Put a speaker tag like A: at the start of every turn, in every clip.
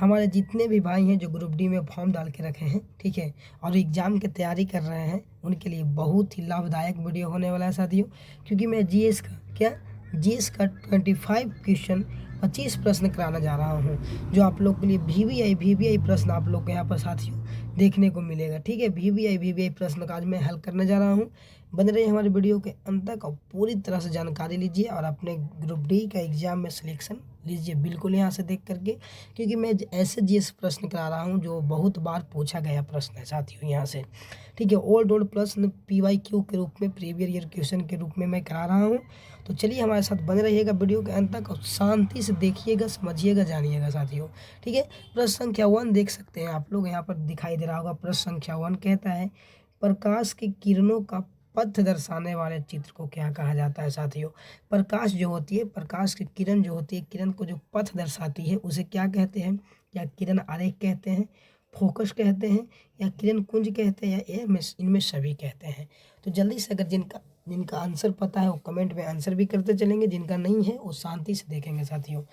A: हमारे जितने भी भाई हैं जो ग्रुप डी में फॉर्म डाल के रखे हैं, ठीक है, और एग्ज़ाम की तैयारी कर रहे हैं, उनके लिए बहुत ही लाभदायक वीडियो होने वाला है साथियों। क्योंकि मैं जीएस का 25 क्वेश्चन 25 प्रश्न कराने जा रहा हूँ, जो आप लोग के लिए वीवीआई प्रश्न आप लोग को यहाँ पर साथियों देखने को मिलेगा। ठीक है, वीवीआई प्रश्न का आज मैं हल करने जा रहा हूँ। बने रहिए हमारे वीडियो के अंत तक और पूरी तरह से जानकारी लीजिए और अपने ग्रुप डी का एग्ज़ाम में सिलेक्शन लीजिए बिल्कुल यहाँ से देख करके, क्योंकि मैं ऐसे जीएस प्रश्न करा रहा हूँ जो बहुत बार पूछा गया प्रश्न है साथियों यहाँ से। ठीक है, ओल्ड प्रश्न पीवाईक्यू के रूप में, प्रीवियस ईयर क्वेश्चन के रूप में मैं करा रहा हूँ। तो चलिए हमारे साथ बने रहिएगा वीडियो के अंत तक और शांति से देखिएगा, समझिएगा, जानिएगा साथियों। ठीक है, प्रश्न संख्या 1 देख सकते हैं आप लोग, यहाँ पर दिखाई दे रहा होगा। प्रश्न संख्या 1 कहता है, प्रकाश की किरणों का पथ दर्शाने वाले चित्र को क्या कहा जाता है साथियों। प्रकाश जो होती है, प्रकाश की किरण जो होती है, किरण को जो पथ दर्शाती है उसे क्या कहते हैं? या किरण आरेख कहते हैं, फोकस कहते हैं, या किरण कुंज कहते हैं, या इनमें सभी कहते हैं। तो जल्दी से अगर जिनका आंसर पता है वो कमेंट में आंसर भी करते चलेंगे, जिनका नहीं है वो शांति से देखेंगे साथियों।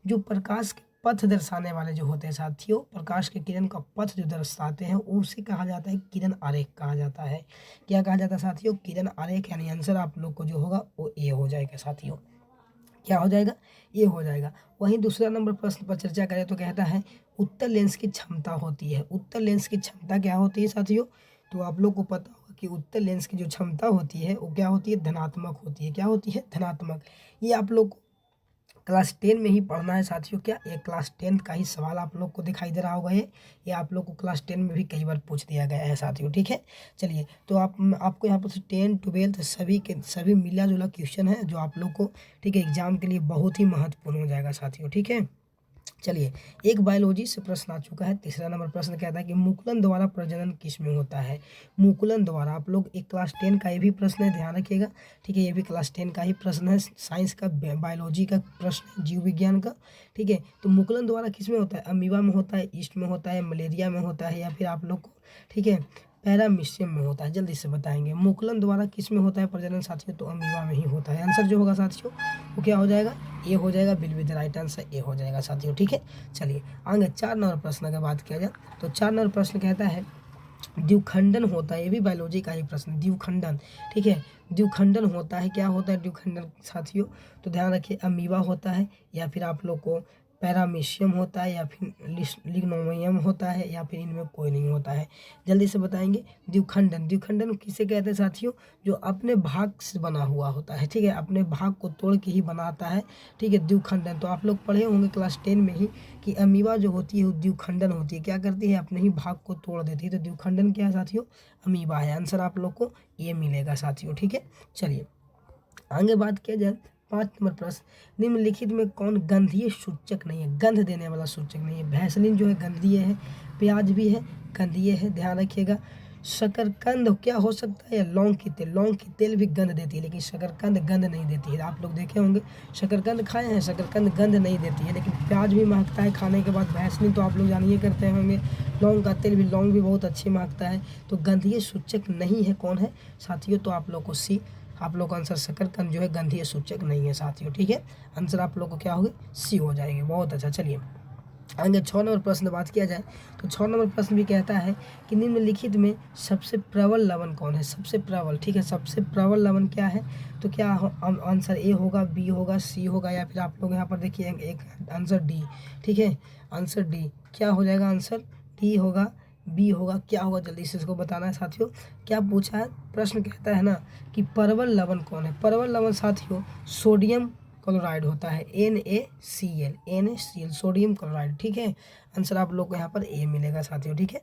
A: जो प्रकाश के पथ दर्शाने वाले जो होते हैं साथियों, प्रकाश के किरण का पथ जो दर्शाते हैं उसे कहा जाता है किरण आरेख कहा जाता है। क्या कहा जाता है साथियों? किरण आरेख। यानी आंसर आप लोग को जो होगा वो ए हो जाएगा साथियों। क्या हो जाएगा? ये हो जाएगा। वहीं दूसरा नंबर प्रश्न पर चर्चा करें तो कहता है, उत्तल लेंस की क्षमता होती है। उत्तल लेंस की क्षमता क्या होती है साथियों? तो आप लोग को पता होगा कि उत्तल लेंस की जो क्षमता होती है वो क्या होती है? धनात्मक होती है। क्या होती है? धनात्मक। ये आप लोग को क्लास 10 में ही पढ़ना है साथियों। क्या ये क्लास 10 का ही सवाल आप लोग को दिखाई दे रहा होगा। ये आप लोग को क्लास 10 में भी कई बार पूछ दिया गया है साथियों। ठीक है, चलिए तो आपको यहाँ पर 10 12 सभी के सभी मिला जुला क्वेश्चन है जो आप लोग को, ठीक है, एग्जाम के लिए बहुत ही महत्वपूर्ण हो जाएगा साथियों। ठीक है, चलिए एक बायोलॉजी से प्रश्न आ चुका है। तीसरा नंबर प्रश्न कहता है कि मुकुलन द्वारा प्रजनन किस में होता है? मुकुलन द्वारा, आप लोग एक क्लास 10 का ये भी प्रश्न है, ध्यान रखिएगा। ठीक है, ये भी क्लास 10 का ही प्रश्न है, साइंस का, बायोलॉजी का प्रश्न, जीव विज्ञान का। ठीक है, तो मुकुलन द्वारा किस में होता है? अमीबा में होता है, ईस्ट में होता है, मलेरिया में होता है, या फिर आप लोग को, ठीक है, पैरामीशियम में होता है। जल्दी से बताएंगे, मुकुलन द्वारा किस में होता है प्रजनन साथियों? तो अमीबा में ही होता है। आंसर जो होगा साथियों वो क्या हो जाएगा? ए हो जाएगा। Bill with right answer A हो जाएगा साथियों। ठीक है, चलिए आगे 4 नंबर प्रश्न की बात किया जाए तो 4 नंबर प्रश्न कहता है, द्विखंडन होता है। ये भी बायोलॉजी का ही प्रश्न, द्विखंडन। ठीक है, द्विखंडन होता है, क्या होता है द्विखंडन साथियों? तो ध्यान रखिए, अमीबा होता है, या फिर आप लोग को पैरामीशियम होता है, या फिर लिग्नोमियम होता है, या फिर इनमें कोई नहीं होता है। जल्दी से बताएंगे, द्विखंडन। द्विखंडन किसे कहते हैं साथियों? जो अपने भाग से बना हुआ होता है। ठीक है, अपने भाग को तोड़ के ही बनाता है। ठीक है, द्विखंडन। तो आप लोग पढ़े होंगे क्लास 10 में ही कि अमीबा जो होती है वो द्विखंडन होती है। क्या करती है? अपने ही भाग को तोड़ देती है। तो द्विखंडन क्या है साथियों? अमीबा है। आंसर आप लोग को ये मिलेगा साथियों। ठीक है, चलिए आगे बात किया जाए 5 नंबर प्रश्न, निम्नलिखित में कौन गंधीय सूचक नहीं है? गंध देने वाला सूचक नहीं है। भैंसलीन जो है गंधीय है, प्याज भी है गंधीय है, ध्यान रखिएगा। शकरकंद क्या हो सकता है? लौंग की तेल। लौंग की तेल भी गंध देती है, लेकिन शकरकंद गंध नहीं देती है। आप लोग देखे होंगे, शकरकंद खाए हैं, शकरकंद गंध नहीं देती है, लेकिन प्याज भी महकता है खाने के बाद। भैंसलीन तो आप लोग जानिए करते होंगे। लौंग का तेल भी, लौंग भी बहुत अच्छी महकता है। तो गंधीय सूचक नहीं है, कौन है साथियों? तो आप लोग को सी, आप लोग का आंसर शकरकंद जो है गंधीय सूचक नहीं है साथियों। ठीक है, आंसर आप लोग को क्या होगा? सी हो जाएंगे। बहुत अच्छा, चलिए आगे 6 नंबर प्रश्न बात किया जाए तो 6 नंबर प्रश्न भी कहता है कि निम्नलिखित में सबसे प्रबल लवण कौन है? सबसे प्रबल, ठीक है, सबसे प्रबल लवण क्या है? तो क्या आंसर ए होगा, बी होगा, सी होगा, या फिर आप लोग यहाँ पर देखिए एक आंसर डी। ठीक है, आंसर डी। क्या हो जाएगा? आंसर डी होगा, बी होगा, क्या होगा? जल्दी से इसको बताना है साथियों। क्या पूछा है? प्रश्न कहता है ना कि परवल लवण कौन है? परवल लवण साथियों सोडियम क्लोराइड होता है, NaCl, सोडियम क्लोराइड। ठीक है, आंसर आप लोग को यहाँ पर ए मिलेगा साथियों। ठीक है,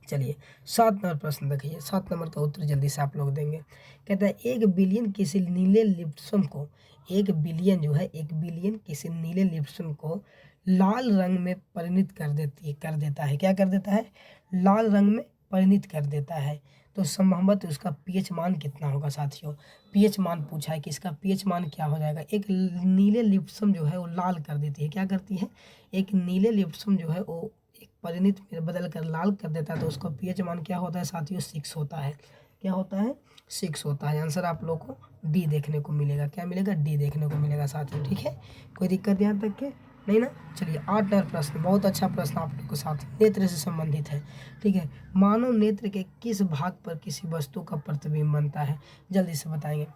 A: चलिए 7 नंबर प्रश्न देखिए, 7 नंबर का उत्तर जल्दी से आप लोग देंगे। कहता है 1 बिलियन किसी नीले लिप्सम को, 1 बिलियन जो है, 1 बिलियन किसी नीले लिप्सम को लाल रंग में परिणित कर देता है। क्या कर देता है? लाल रंग में परिणित कर देता है। तो संभवतः उसका पीएच मान कितना होगा साथियों? पीएच मान पूछा है कि इसका पीएच मान क्या हो जाएगा? एक नीले लिप्सम जो है वो लाल कर देती है। क्या करती है? एक नीले लिप्सम जो है वो एक परिणित में बदल कर लाल कर देता है, तो उसका पीएच मान क्या होता है साथियों? 6 होता है। क्या होता है? 6 होता है। आंसर आप लोग को डी देखने को मिलेगा। क्या मिलेगा? डी देखने को मिलेगा साथियों। ठीक है, कोई दिक्कत यहाँ तक के नहीं ना। चलिए 8 नंबर प्रश्न, बहुत अच्छा प्रश्न आप लोग के साथ नेत्र से संबंधित है। ठीक है, मानव नेत्र के किस भाग पर किसी वस्तु का प्रतिबिंब बनता है, जल्दी से बताएंगे।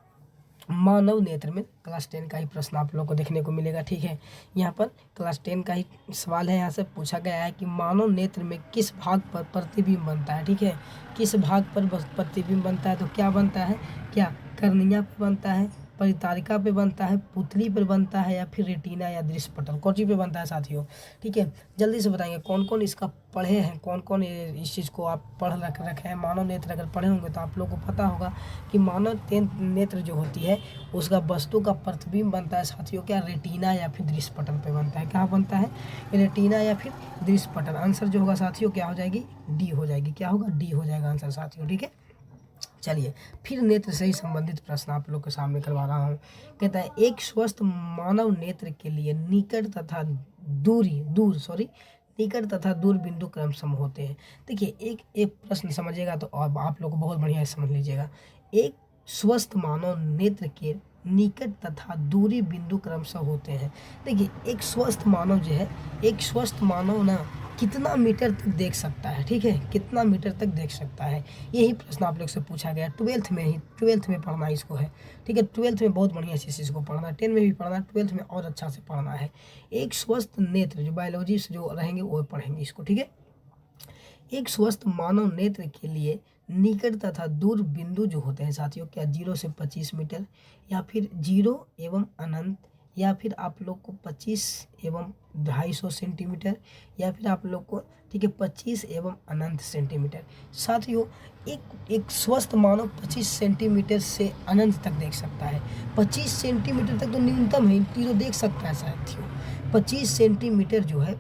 A: मानव नेत्र में क्लास 10 का ही प्रश्न आप लोग को देखने को मिलेगा। ठीक है, यहाँ पर क्लास 10 का ही सवाल है, यहाँ से पूछा गया है कि मानव नेत्र में किस भाग पर प्रतिबिंब बनता है। ठीक है, किस भाग पर प्रतिबिंब बनता है, तो क्या बनता है, क्या कर्निया पर बनता है, परितारिका पे बनता है, पुतली पर बनता है, या फिर रेटिना या दृश्य पटल, कौन सी पे बनता है साथियों। ठीक है, जल्दी से बताएंगे कौन कौन इसका पढ़े हैं, कौन कौन इस चीज़ को आप पढ़ रखे हैं। मानव नेत्र अगर पढ़े होंगे तो आप लोग को पता होगा कि मानव नेत्र जो होती है उसका वस्तु का प्रतिबिंब बनता है साथियों, क्या रेटिना या फिर दृश्य पटल पे बनता है। क्या बनता है, रेटिना या फिर दृश्य पटल। आंसर जो होगा साथियों क्या हो जाएगी, डी हो जाएगी। क्या होगा, डी हो जाएगा आंसर साथियों। ठीक है, चलिए फिर नेत्र से ही संबंधित प्रश्न आप लोग के सामने करवा रहा हूँ। कहता है एक स्वस्थ मानव नेत्र के लिए निकट तथा निकट तथा दूर बिंदु क्रम सम होते हैं। देखिए एक एक प्रश्न समझिएगा तो अब आप लोग को बहुत बढ़िया समझ लीजिएगा। एक स्वस्थ मानव नेत्र के निकट तथा दूरी बिंदु क्रमशः होते हैं। देखिए एक स्वस्थ मानव जो है, एक स्वस्थ मानव ना कितना मीटर तक देख सकता है। ठीक है, कितना मीटर तक देख सकता है, यही प्रश्न आप लोग से पूछा गया। 12th में पढ़ना इसको है। ठीक है, 12th में बहुत बढ़िया से इसको पढ़ना है, 10 में भी पढ़ना है, 12th में और अच्छा से पढ़ना है। एक स्वस्थ नेत्र जो बायोलॉजी से जो रहेंगे वो पढ़ेंगे इसको। ठीक है, एक स्वस्थ मानव नेत्र के लिए निकट तथा दूर बिंदु जो होते हैं साथियों, क्या 0 से 25 मीटर, या फिर 0 एवं अनंत, या फिर आप लोग को 25 एवं 250 सेंटीमीटर, या फिर आप लोग को ठीक है 25 एवं अनंत सेंटीमीटर। साथियों एक स्वस्थ मानव 25 सेंटीमीटर से अनंत तक देख सकता है। 25 सेंटीमीटर तक तो न्यूनतम है, तो देख सकता है साथियों। 25 सेंटीमीटर जो है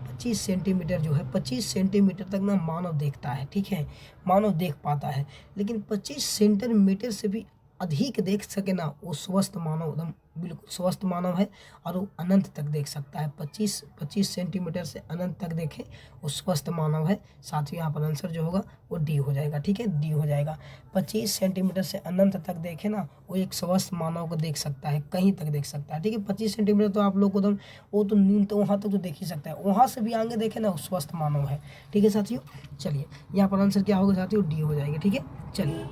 A: 25 सेंटीमीटर तक ना मानव देखता है। ठीक है, मानव देख पाता है, लेकिन 25 सेंटीमीटर से भी अधिक देख सके ना, वो स्वस्थ मानव एकदम बिल्कुल स्वस्थ मानव है, और वो अनंत तक देख सकता है। 25 सेंटीमीटर से अनंत तक देखे वो स्वस्थ मानव है। साथ ही यहाँ पर आंसर जो होगा वो डी हो जाएगा। ठीक है, डी हो जाएगा। 25 सेंटीमीटर से अनंत तक देखे ना, वो एक स्वस्थ मानव को देख सकता है, कहीं तक देख सकता है। ठीक है, 25 सेंटीमीटर तो आप लोग को एकदम वो तो न्यूनतम वहाँ तक तो देख ही सकता है, वहाँ से भी आगे देखे ना वो स्वस्थ मानव है। ठीक है साथियों, चलिए यहाँ पर आंसर क्या होगा साथियों, डी हो जाएगी। ठीक है, चलिए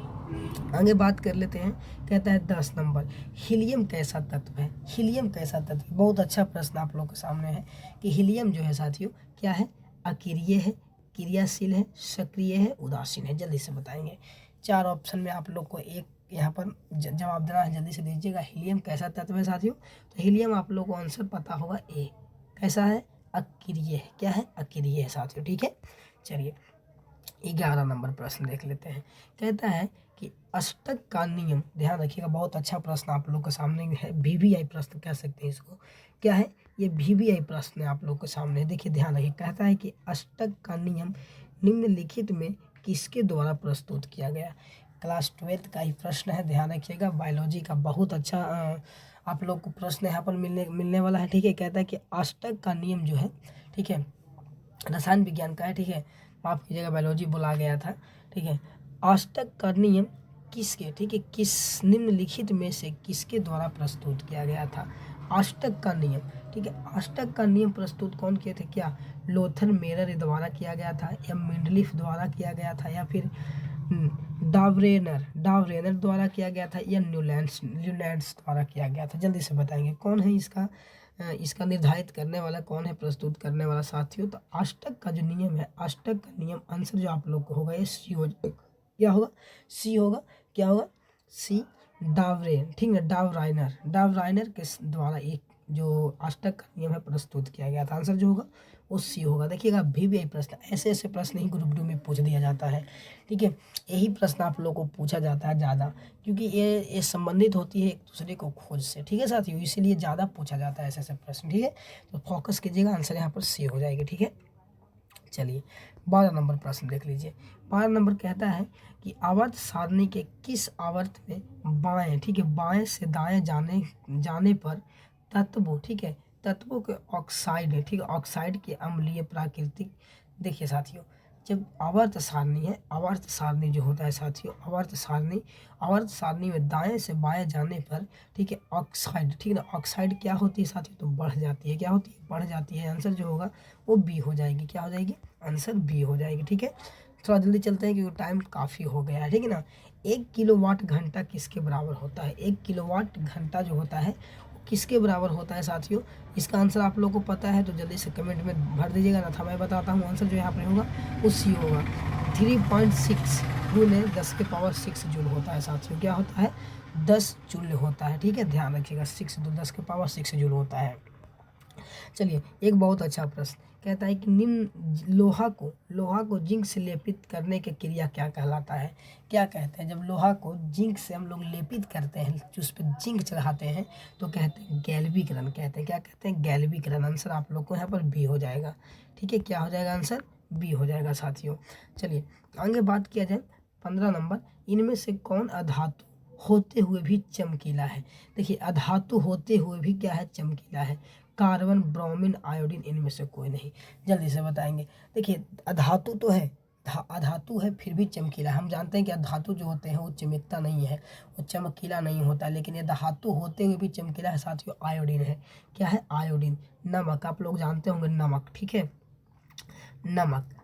A: आगे बात कर लेते हैं। कहता है 10 नंबर, हीलियम कैसा तत्व है। हीलियम कैसा तत्व, बहुत अच्छा प्रश्न आप लोग के सामने है कि हीलियम जो है साथियों क्या है, अक्रिय है, क्रियाशील है, सक्रिय है, उदासीन है। जल्दी से बताएंगे। 4 ऑप्शन में आप लोग को एक यहाँ पर जवाब देना है, जल्दी से दीजिएगा। हीलियम कैसा तत्व है साथियों, तो हीलियम आप लोग को आंसर पता होगा ए, कैसा है, अक्रिय है। क्या है, अक्रिय है साथियों। ठीक है, चलिए 11 नंबर प्रश्न देख लेते हैं। कहता है कि अष्टक का नियम, ध्यान रखिएगा बहुत अच्छा प्रश्न आप लोग के सामने है, VVI प्रश्न कह सकते हैं इसको। क्या है, ये VVI प्रश्न है आप लोग के सामने। देखिए ध्यान रखिए, कहता है कि अष्टक का नियम निम्नलिखित में किसके द्वारा प्रस्तुत किया गया। क्लास 12th का ही प्रश्न है, ध्यान रखिएगा। बायोलॉजी का बहुत अच्छा आप लोग को प्रश्न यहाँ पर मिलने वाला है। ठीक है, कहता है कि अष्टक का नियम जो है, ठीक है, रसायन विज्ञान का है। ठीक है, माफ कीजिएगा बायोलॉजी बोला गया था। ठीक है, अष्टक का नियम किसके, ठीक है, किस निम्नलिखित में से किसके द्वारा प्रस्तुत किया गया था। अष्टक का नियम, ठीक है, अष्टक का नियम प्रस्तुत कौन किए थे, क्या लोथर मेरर द्वारा किया गया था, या मेंडलीफ द्वारा किया गया था, या फिर डावरेनर द्वारा किया गया था, या न्यूलैंड्स द्वारा किया गया था। जल्दी से बताएंगे कौन है इसका निर्धारित करने वाला, कौन है प्रस्तुत करने वाला साथियों। तो अष्टक का जो नियम है, अष्टक का नियम आंसर जो आप लोग को होगा ये सी हो जाएगा। क्या होगा, सी होगा। क्या होगा, सी, डावरेन, ठीक है, डावराइनर के द्वारा एक जो अष्टक का नियम है प्रस्तुत किया गया था। आंसर जो होगा वो सी होगा। देखिएगा VVI प्रश्न, ऐसे प्रश्न ही ग्रुप 2 में पूछ दिया जाता है। ठीक है, यही प्रश्न आप लोग को पूछा जाता है ज़्यादा, क्योंकि ये संबंधित होती है एक दूसरे को खोज से। ठीक है साथियों, इसीलिए ज़्यादा पूछा जाता है ऐसे प्रश्न। ठीक है, तो फोकस कीजिएगा, आंसर यहाँ पर सी हो जाएगी। ठीक है, चलिए 12 नंबर प्रश्न देख लीजिए। 12 नंबर कहता है कि आवर्त सारणी के किस आवर्त में बाएं, ठीक है, बाएं से दाएं जाने पर तत्वों, ठीक है, तत्वों के ऑक्साइड है, ठीक है, ऑक्साइड के अम्लीय प्राकृतिक। देखिए साथियों, जब आवर्त सारणी है, आवर्त सारणी जो होता है साथियों, आवर्त सारणी में दाएं से बाएं जाने पर, ठीक है, ऑक्साइड, ठीक है ना, ऑक्साइड क्या होती है साथियों, तो बढ़ जाती है, क्या होती है, बढ़ जाती है। आंसर जो होगा वो बी हो जाएगी, क्या हो जाएगी, आंसर बी हो जाएगी। ठीक है, थोड़ा जल्दी चलते हैं क्योंकि टाइम काफ़ी हो गया है, ठीक है ना। 1 किलोवाट घंटा किसके बराबर होता है, 1 किलोवाट घंटा जो होता है किसके बराबर होता है साथियों। इसका आंसर आप लोगों को पता है तो जल्दी से कमेंट में भर दीजिएगा, ना था मैं बताता हूँ। आंसर जो यहाँ पर होगा वो सी होगा। 3.6 गुने 10 की पावर 6 जूल होता है साथियों। क्या होता है, 10 जूल होता है। ठीक है, ध्यान रखिएगा, 6 तो 10 की पावर 6 जूल होता है। चलिए, एक बहुत अच्छा प्रश्न कहता है कि निम्न लोहा को जिंक से लेपित करने की क्रिया क्या कहलाता है। क्या कहते हैं, जब लोहा को जिंक से हम लोग लेपित करते हैं, जो उस पर जिंक चढ़ाते हैं, तो कहते हैं गैल्वीकरण, कहते हैं, क्या कहते हैं, गैल्वीकरण। आंसर आप लोग को यहाँ पर बी हो जाएगा। ठीक है, क्या हो जाएगा, आंसर बी हो जाएगा साथियों। चलिए आगे बात किया जाए 15 नंबर, इनमें से कौन अधातु होते हुए भी चमकीला है। देखिए, अधातु होते हुए भी क्या है, चमकीला है। कार्बन, ब्रोमीन, आयोडीन, इनमें से कोई नहीं। जल्दी से बताएंगे। देखिए, अधातु तो है, अधातु है फिर भी चमकीला। हम जानते हैं कि अधातु जो होते हैं वो चमकता नहीं है, वो चमकीला नहीं होता, लेकिन ये धातु होते हुए भी चमकीला है साथियों, आयोडीन है। क्या है, आयोडीन। नमक, आप लोग जानते होंगे नमक, ठीक है,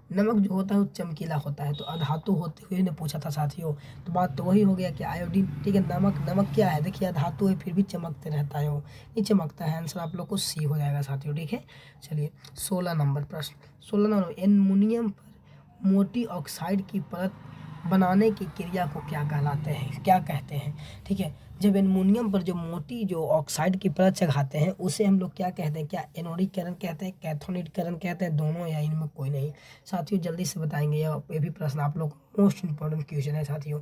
A: नमक जो होता है वो चमकीला होता है। तो अधातु होते हुए ने पूछा था साथियों, तो बात तो वही हो गया कि आयोडीन। ठीक है, नमक क्या है, देखिए अधातु है फिर भी चमकते रहता है, वो नहीं चमकता है। आंसर आप लोग को सी हो जाएगा साथियों। ठीक है, चलिए 16 नंबर प्रश्न, 16 नंबर, एल्युमिनियम पर मोटी ऑक्साइड की परत बनाने की क्रिया को क्या कहलाते हैं, क्या कहते हैं। ठीक है, जब एल्युमिनियम पर जो मोटी जो ऑक्साइड की परत चढ़ाते हैं उसे हम लोग क्या कहते हैं, क्या एनोडीकरण कहते हैं, कैथोनिडीकरण कहते हैं, दोनों या इनमें कोई नहीं। साथियों जल्दी से बताएंगे, ये भी प्रश्न आप लोग मोस्ट इंपॉर्टेंट क्वेश्चन है साथियों,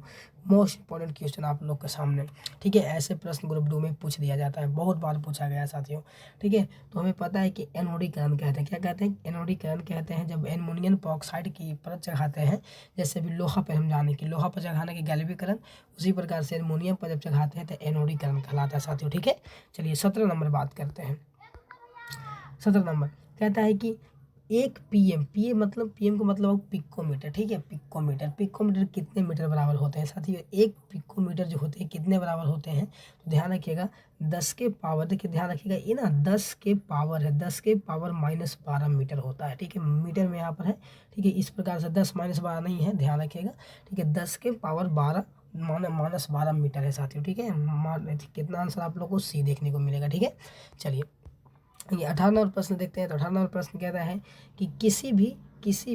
A: मोस्ट इंपॉर्टेंट क्वेश्चन आप लोग के सामने। ठीक है, ऐसे प्रश्न ग्रुप 2 में पूछ दिया जाता है, बहुत बार पूछा गया है साथियों। ठीक है, तो हमें पता है कि एनोडीकरण कहते हैं, क्या कहते हैं, एनोडीकरण कहते हैं जब एल्युमिनियम पर ऑक्साइड की परत चढ़ाते हैं। जैसे भी लोहा पर हम जाने की, लोहा पर चढ़ाने के गैल्वीकरण, उसी प्रकार से एल्युमिनियम पर जब चढ़ाते हैं तो एनोडीकरण कहलाता है साथियों। ठीक है, चलिए 17 नंबर बात करते हैं। 17 नंबर कहता है कि एक पीएम मतलब पीएम का मतलब पिकोमीटर। ठीक है, पिकोमीटर कितने मीटर बराबर होते हैं साथियों। एक पिकोमीटर जो होते हैं कितने बराबर होते हैं, तो ध्यान रखिएगा 10 के पावर, देखिए ध्यान रखिएगा ये ना 10 के पावर है, 10 के पावर -12 मीटर होता है। ठीक है, मीटर में यहाँ पर है। ठीक है, इस प्रकार से 10 -12 नहीं है, ध्यान रखिएगा। ठीक है, 10 के पावर 12 -12 मीटर है साथियों। ठीक है, कितना आंसर आप लोग को सी देखने को मिलेगा। ठीक है, चलिए ये 18 नंबर प्रश्न देखते हैं। तो 18 नंबर प्रश्न कहता है कि किसी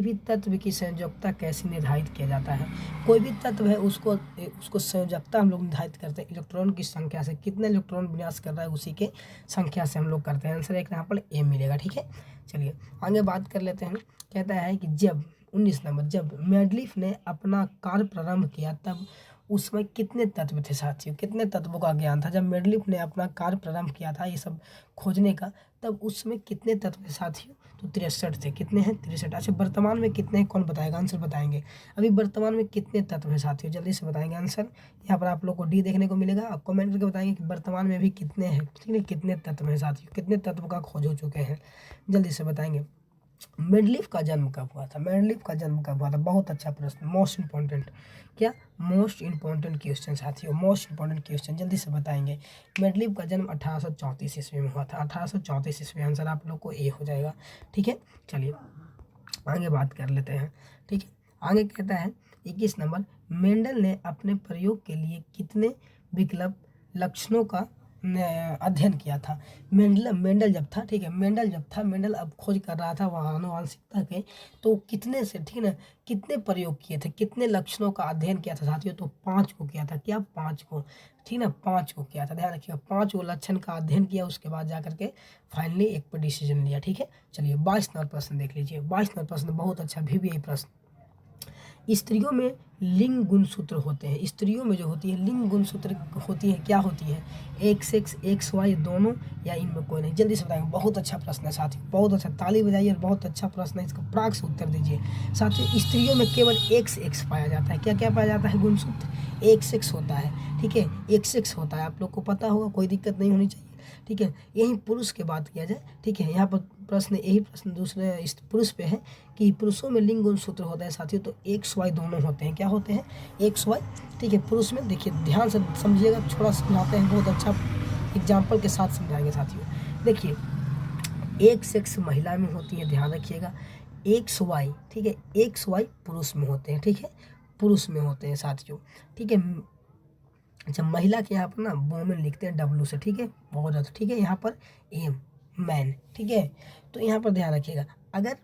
A: भी तत्व की संयोजकता कैसे निर्धारित किया जाता है। कोई भी तत्व है उसको संयोजकता हम लोग निर्धारित करते हैं इलेक्ट्रॉन की संख्या से, कितने इलेक्ट्रॉन विन्यास कर रहा है उसी के संख्या से हम लोग करते हैं। आंसर एक यहाँ पर ए मिलेगा। ठीक है, चलिए आगे बात कर लेते हैं। कहता है कि जब 19 नंबर, जब मेंडलीफ ने अपना कार्य प्रारंभ किया तब उसमें कितने तत्व थे साथियों, कितने तत्वों का ज्ञान था। जब मेंडलीफ ने अपना कार्य प्रारंभ किया था ये सब खोजने का, तब उसमें कितने तत्व थे साथियों, तो 63 थे। कितने हैं, 63। अच्छा, वर्तमान में कितने हैं, कौन बताएगा, आंसर बताएंगे। अभी वर्तमान में कितने तत्व हैं साथियों, जल्दी से बताएंगे आंसर। यहाँ पर आप लोग को डी देखने को मिलेगा, और कमेंट करके बताएंगे कि वर्तमान में अभी कितने हैं। ठीक है, कितने तत्व हैं साथियों, कितने तत्व का खोज हो चुके हैं, जल्दी से बताएंगे। मेंडलीफ का जन्म कब हुआ था, मेंडलीफ का जन्म कब हुआ था, बहुत अच्छा प्रश्न, मोस्ट इंपॉर्टेंट, क्या मोस्ट इंपॉर्टेंट क्वेश्चन साथियों, मोस्ट इंपॉर्टेंट क्वेश्चन, जल्दी से बताएंगे। मेंडलीफ का जन्म 1834 ईस्वी में हुआ था, 1834 ईस्वी। आंसर आप लोग को ए हो जाएगा। ठीक है, चलिए आगे बात कर लेते हैं। ठीक है, आगे कहता है 21 नंबर, मेंडल ने अपने प्रयोग के लिए कितने विकल्प लक्षणों का अध्ययन किया था। मेंडल जब था, ठीक है, मेंडल अब खोज कर रहा था वहाँ आनुवांशिकता के, तो कितने से, ठीक है ना, कितने प्रयोग किए थे, कितने लक्षणों का अध्ययन किया था साथियों, तो 5 को किया था। क्या, 5 को, ठीक ना, 5 को किया था, ध्यान रखिएगा। 5 को लक्षण का अध्ययन किया, उसके बाद जाकर के फाइनली एक पर डिसीजन लिया। ठीक है, चलिए 22 नंबर प्रश्न देख लीजिए। 22 नंबर प्रश्न बहुत अच्छा VBA प्रश्न। स्त्रियों में लिंग गुणसूत्र होते हैं, स्त्रियों में जो होती है लिंग गुणसूत्र होती है, क्या होती है, XX, XY दोनों, या इनमें कोई नहीं। जल्दी से बताएंगे, बहुत अच्छा प्रश्न है साथियों, बहुत अच्छा, ताली बजाइए, बहुत अच्छा प्रश्न है, इसका प्राक से उत्तर दीजिए साथियों। स्त्रियों में केवल XX पाया जाता है, क्या क्या पाया जाता है, गुणसूत्र XX होता है। ठीक है, XX होता है, आप लोग को पता होगा, कोई दिक्कत नहीं होनी चाहिए। ठीक है। यही पुरुष की बात किया जाए, ठीक है, यहाँ पर प्रश्न यही प्रश्न दूसरे इस पुरुष पे है कि पुरुषों में लिंग गुणसूत्र होता है साथियों, तो एक्स वाई दोनों होते हैं। क्या होते हैं? एक्स वाई, ठीक है। पुरुष में देखिए ध्यान से समझिएगा, थोड़ा समझाते हैं, बहुत अच्छा एग्जाम्पल के साथ समझाएंगे साथियों। देखिए एक सेक्स महिला में होती है, ध्यान रखिएगा, एक्स वाई, ठीक है, एक्स वाई पुरुष में होते हैं, ठीक है, पुरुष में होते हैं साथियों, ठीक है। अच्छा महिला के यहाँ पर ना वोमेन लिखते हैं डब्लू से, ठीक है, बहुत ज़्यादा, ठीक है। यहाँ पर एम मैन, ठीक है। तो यहाँ पर ध्यान रखिएगा, अगर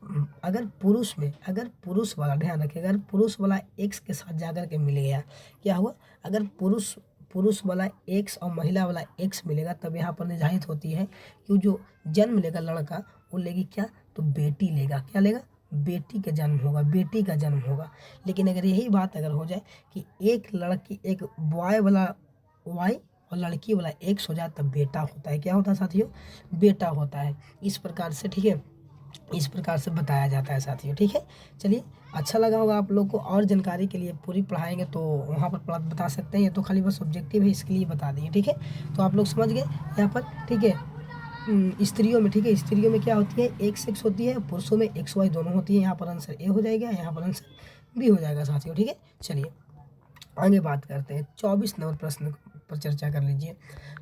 A: अगर पुरुष में, अगर पुरुष वाला, ध्यान रखिएगा, अगर पुरुष वाला एक्स के साथ जाकर के मिल गया, क्या हुआ? अगर पुरुष वाला एक्स और महिला वाला एक्स मिलेगा, तब यहाँ पर निर्धारित होती है कि जो जन्म लेगा लड़का, वो लेगी क्या? तो बेटी लेगा। क्या लेगा? बेटी का जन्म होगा, बेटी का जन्म होगा। लेकिन अगर यही बात अगर हो जाए कि एक लड़की, एक बॉय वाला वाई और लड़की वाला एक्स हो जाए, तब बेटा होता है। क्या होता है साथियों? बेटा होता है। इस प्रकार से, ठीक है, इस प्रकार से बताया जाता है साथियों, ठीक है। चलिए अच्छा लगा होगा आप लोग को, और जानकारी के लिए पूरी पढ़ाएंगे तो वहाँ पर बता सकते हैं, ये तो खाली बस ऑब्जेक्टिव है, इसके लिए बता दिए, ठीक है। तो आप लोग समझ गए यहाँ पर, ठीक है। स्त्रियों में, ठीक है, स्त्रियों में क्या होती है? एक सेक्स होती है, पुरुषों में एक्स वाई दोनों होती है। यहाँ पर आंसर ए हो जाएगा, यहाँ पर आंसर बी हो जाएगा साथियों, ठीक है। चलिए आगे बात करते हैं, 24 नंबर प्रश्न पर चर्चा कर लीजिए।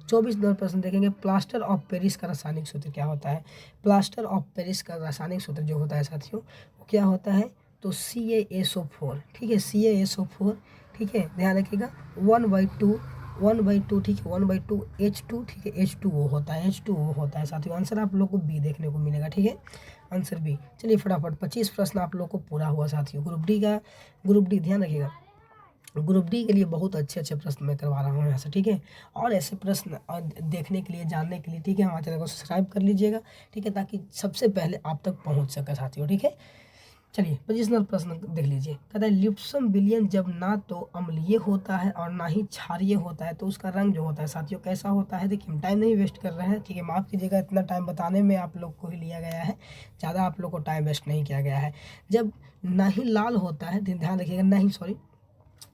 A: 24 नंबर प्रश्न देखेंगे, प्लास्टर ऑफ पेरिस का रासायनिक सूत्र क्या होता है? प्लास्टर ऑफ पेरिस का रासायनिक सूत्र जो होता है साथियों, वो क्या होता है? तो CaSO4, ठीक है, CaSO4, ठीक है, ध्यान रखिएगा, 1/2, ठीक है, 1/2 H2, ठीक है, H2O होता है, H2O होता है साथियों। आंसर आप लोग को बी देखने को मिलेगा, ठीक है, आंसर बी। चलिए फटाफट 25 प्रश्न आप लोग को पूरा हुआ साथियों। ग्रुप डी ध्यान रखिएगा, ग्रुप डी के लिए बहुत अच्छे अच्छे प्रश्न मैं करवा रहा हूँ यहाँ से, ठीक है। और ऐसे प्रश्न देखने के लिए, जानने के लिए, ठीक है, हमारे चैनल को सब्सक्राइब कर लीजिएगा, ठीक है, ताकि सबसे पहले आप तक पहुँच सके साथियों, ठीक है। चलिए 25 नंबर प्रश्न देख लीजिए, कहता है लिप्सम विलयन जब ना तो अम्लीय होता है और ना ही क्षारीय होता है, तो उसका रंग जो होता है साथियों कैसा होता है? देखिए हम टाइम नहीं वेस्ट कर रहे हैं, ठीक है, माफ़ कीजिएगा, इतना टाइम बताने में आप लोग को ही लिया गया है, ज़्यादा आप लोग को टाइम वेस्ट नहीं किया गया है। जब ना ही लाल होता है, ध्यान रखिएगा, नहीं सॉरी,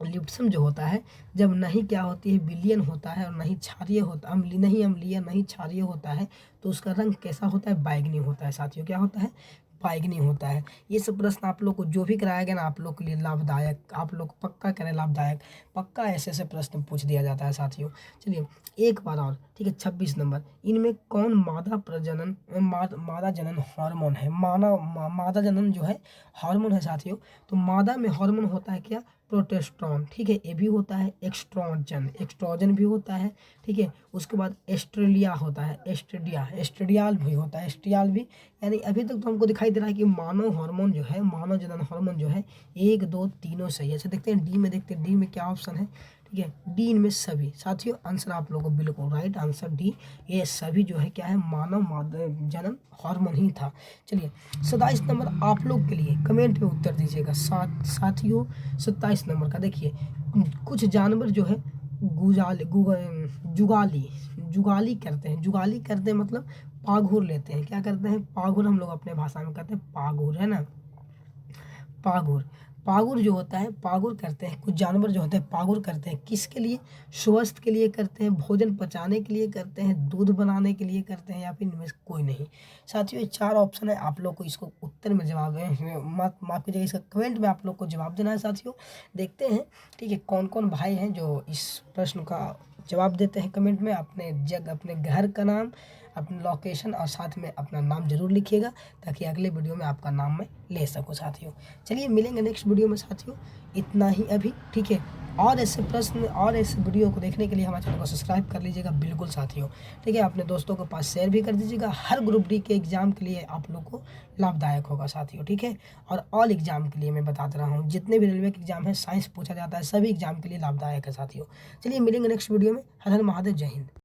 A: लिप्सम जो होता है जब नहीं क्या होती है? विलयन होता है और नहीं क्षारीय होता, नहीं अम्लीय नहीं क्षारीय होता है, तो उसका रंग कैसा होता है? बैगनी होता है साथियों। क्या होता है? बैगनी होता है। ये सब प्रश्न आप लोग को जो भी कराया गया ना, आप लोग के लिए लाभदायक, आप लोग पक्का करें लाभदायक, पक्का ऐसे ऐसे प्रश्न पूछ दिया जाता है साथियों। चलिए एक बार और, ठीक है, 26 नंबर, इनमें कौन मादा जनन हार्मोन है? मादा जनन जो है हार्मोन है साथियों। तो मादा में हार्मोन होता है क्या? प्रोटेस्ट्रॉन, ठीक है, ये भी होता है। एक्स्ट्रोजन भी होता है, ठीक है। उसके बाद एस्ट्रेलिया होता है, एस्ट्रेडियाल भी होता है, एस्ट्रियाल भी। यानी अभी तक तो हमको दिखाई दे रहा है कि मानव हार्मोन जो है, मानव जनन हार्मोन जो है, 1 2 तीनों सही है। अच्छा देखते हैं डी में, देखते हैं डी में क्या ऑप्शन है, ठीक है, डी इनमें सभी साथियों। आंसर आप लोगों को बिल्कुल राइट आंसर डी, ये सभी जो है क्या है? मानव जनन हार्मोन ही था। चलिए 27 नंबर आप लोग के लिए कमेंट में उत्तर दीजिएगा साथियों। 27 नंबर का देखिए, कुछ जानवर जो है जुगाली करते हैं, मतलब पाघुर लेते हैं। क्या करते हैं? पाघुर, हम लोग अपने भाषा में कहते हैं पाघुर, है ना, पागुर जो होता है, पागुर करते हैं, कुछ जानवर जो होते हैं पागुर करते हैं। किसके लिए? स्वास्थ्य के लिए करते हैं, भोजन पचाने के लिए करते हैं, दूध बनाने के लिए करते हैं, या फिर इनमें से कोई नहीं। साथियों ये 4 ऑप्शन है, आप लोग को इसको उत्तर में जवाब माफ कीजिएगा, इसका कमेंट में आप लोग को जवाब देना है साथियों। देखते हैं, ठीक है, कौन कौन भाई हैं जो इस प्रश्न का जवाब देते हैं कमेंट में। अपने घर का नाम, अपनी लोकेशन और साथ में अपना नाम जरूर लिखिएगा, ताकि अगले वीडियो में आपका नाम मैं ले सकूं साथियों। चलिए मिलेंगे नेक्स्ट वीडियो में साथियों, इतना ही अभी, ठीक है। और ऐसे प्रश्न और ऐसे वीडियो को देखने के लिए हमारे चैनल को सब्सक्राइब कर लीजिएगा बिल्कुल साथियों, ठीक है। अपने दोस्तों के पास शेयर भी कर दीजिएगा, हर ग्रुप डी के एग्जाम के लिए आप लोग को लाभदायक होगा साथियों, ठीक है। और ऑल एग्जाम के लिए मैं बताता रहा हूँ, जितने भी रेलवे के एग्जाम है, साइंस पूछा जाता है, सभी एग्जाम के लिए लाभदायक है साथियों। चलिए मिलेंगे नेक्स्ट वीडियो में। हर हर महादेव, जय हिंद।